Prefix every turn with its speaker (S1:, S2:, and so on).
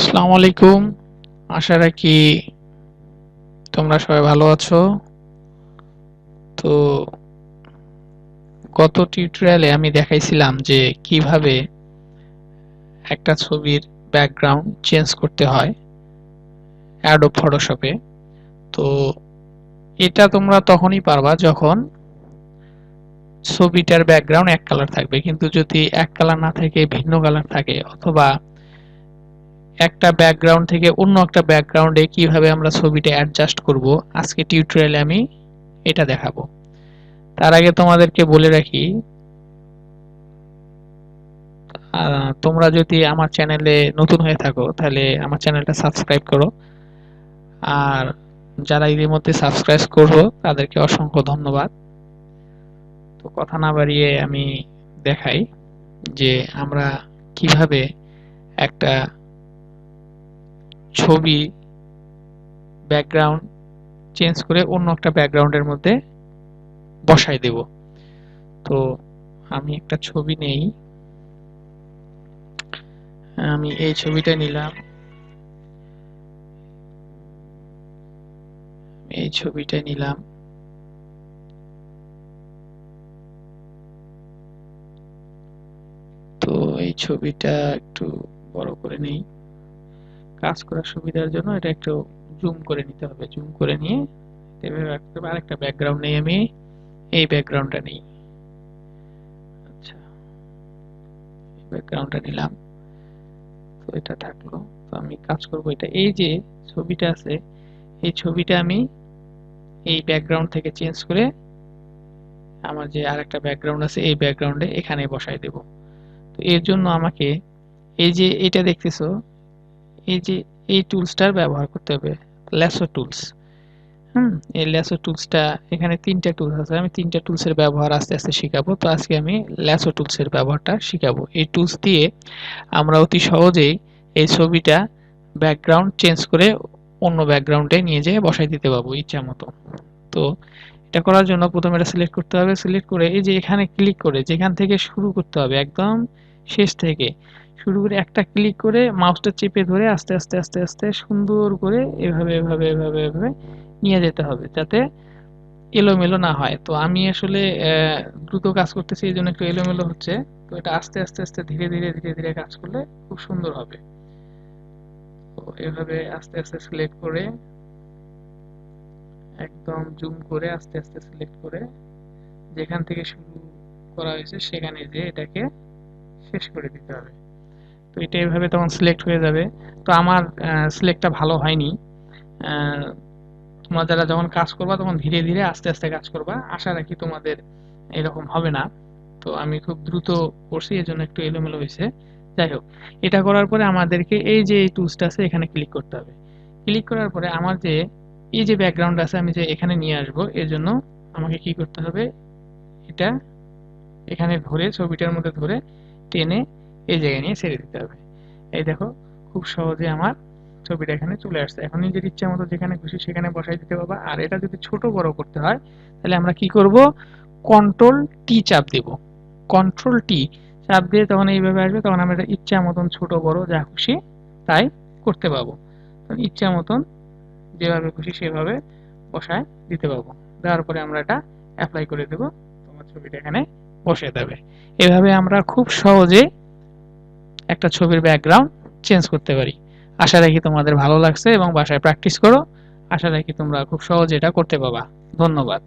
S1: আসসালামু আলাইকুম। আশা রাখি তোমরা সবাই ভালো আছো। তো গত টিউটোরিয়ালে আমি দেখাইছিলাম যে কিভাবে একটা ছবির ব্যাকগ্রাউন্ড চেঞ্জ করতে হয় Adobe Photoshop এ। তো এটা তোমরা তখনই পারবা যখন ছবিটার ব্যাকগ্রাউন্ড এক কালার থাকবে, কিন্তু যদি এক কালার না থেকে ভিন্ন কালার থাকে, অথবা একটা ব্যাকগ্রাউন্ড থেকে অন্য একটা ব্যাকগ্রাউন্ডে কিভাবে আমরা ছবিটা অ্যাডজাস্ট করব, আজকে টিউটোরিয়ালে আমি এটা দেখাবো। তার আগে তোমাদেরকে বলে রাখি, তোমরা যদি আমার চ্যানেলে নতুন হয়ে থাকো তাহলে আমার চ্যানেলটা সাবস্ক্রাইব করো, আর যারা ইতিমধ্যে সাবস্ক্রাইব করবো তাদেরকে অসংখ্য ধন্যবাদ। তো কথা না বাড়িয়ে আমি দেখাই যে আমরা কিভাবে একটা ছবি ব্যাকগ্রাউন্ড চেঞ্জ করে অন্য একটা ব্যাকগ্রাউন্ডের মধ্যে বসাই দেব। তো আমি একটা ছবি নেই, আমি এই ছবিটা নিলাম, এই ছবিটা নিলাম। তো এই ছবিটা একটু বড় করে নেই, কাজ করার সুবিধার জন্য এটা একটু জুম করে নিতে হবে। জুম করে নিয়ে এভাবে আরেকটা ব্যাকগ্রাউন্ড নেই, আমি এই ব্যাকগ্রাউন্ডটা নেই। আচ্ছা, এই ব্যাকগ্রাউন্ডটা নিলাম। তো এটা থাকলো। তো আমি কাজ করব এটা, এই যে ছবিটা আছে এই ছবিটা আমি এই ব্যাকগ্রাউন্ড থেকে চেঞ্জ করে আমার যে আরেকটা ব্যাকগ্রাউন্ড আছে এই ব্যাকগ্রাউন্ডে এখানে বসাই দেব। তো এর জন্য আমাকে এই যে এটা দেখতেছো, এই যে এই টুলসটার ব্যবহার করতে হবে, ল্যাসো টুলস। এই ল্যাসো টুলসটা, এখানে তিনটা টুলস আছে, আমি তিনটা টুলসের ব্যবহার আস্তে আস্তে শিখাবো। তো আজকে আমি ল্যাসো টুলসের ব্যবহারটা শিখাবো। এই টুলস দিয়ে আমরা অতি সহজেই এই ছবিটা ব্যাকগ্রাউন্ড চেঞ্জ করে অন্য ব্যাকগ্রাউন্ডে নিয়ে যেয়ে বসাই দিতে পারবো ইচ্ছা মতো। তো এটা করার জন্য প্রথমে এটা সিলেক্ট করতে হবে। সিলেক্ট করে এই যে এখানে ক্লিক করে যেখান থেকে শুরু করতে হবে, একদম শেষ থেকে শুরু করে একটা ক্লিক করে মাউসটা চেপে ধরে আস্তে আস্তে আস্তে আস্তে সুন্দর করে এভাবে এভাবে এভাবে এভাবে নিয়ে যেতে হবে, যাতে এলোমেলো না হয়। তো আমি আসলে দ্রুত কাজ করতেছি, এই জন্য একটু এলোমেলো হচ্ছে। তো এটা আস্তে আস্তে আস্তে ধীরে ধীরে ধীরে ধীরে কাজ করলে খুব সুন্দর হবে। তো এভাবে আস্তে আস্তে সিলেক্ট করে একদম জুম করে আস্তে আস্তে সিলেক্ট করে যেখান থেকে শুরু করা হয়েছে সেখানে যে এটাকে শেষ করে দিতে হবে। তো এটা এভাবে তখন সিলেক্ট হয়ে যাবে। তো আমার সিলেক্টটা ভালো হয়নি। তোমরা যারা যখন কাজ করবা তখন ধীরে ধীরে আস্তে আস্তে কাজ করবা, আশা রাখি তোমাদের এরকম হবে না। তো আমি খুব দ্রুত করছি, এর জন্য একটু এলোমেলো হয়েছে। যাই হোক, এটা করার পরে আমাদেরকে এই যে এই টুলসটা আছে এখানে ক্লিক করতে হবে। ক্লিক করার পরে আমার যে এই যে ব্যাকগ্রাউন্ড আছে আমি যে এখানে নিয়ে আসব, এর জন্য আমাকে কি করতে হবে, এটা এখানে ধরে ছবিটার মধ্যে ধরে টেনে এই জায়গায় নিয়ে ছেড়ে দিতে হবে। এই দেখো, খুব সহজে আমার ছবিটা এখানে চলে আসছে। এখন নিজের ইচ্ছা মতো যেখানে খুশি সেখানে বসাই দিতে পারবা। আর এটা যদি ছোট বড় করতে হয় তাহলে আমরা কি করব, কন্ট্রোল টি চাপ দেব। কন্ট্রোল টি চাপ দিয়ে তখন এইভাবে আসবে, তখন আমরা এটা ইচ্ছা মতন ছোট বড় যা খুশি তাই করতে পারবো। ইচ্ছা মতন যেভাবে খুশি সেভাবে বসায় দিতে পারবো। দেওয়ার পরে আমরা এটা অ্যাপ্লাই করে দেব, তোমার ছবিটা এখানে বসে যাবে। এভাবে আমরা খুব সহজে একটা ছবির ব্যাকগ্রাউন্ড চেঞ্জ করতে পারি। আশা রাখি তোমাদের ভালো লাগছে এবং বাসায় প্র্যাকটিস করো। আশা রাখি তোমরা খুব সহজে এটা করতে পারবা। ধন্যবাদ।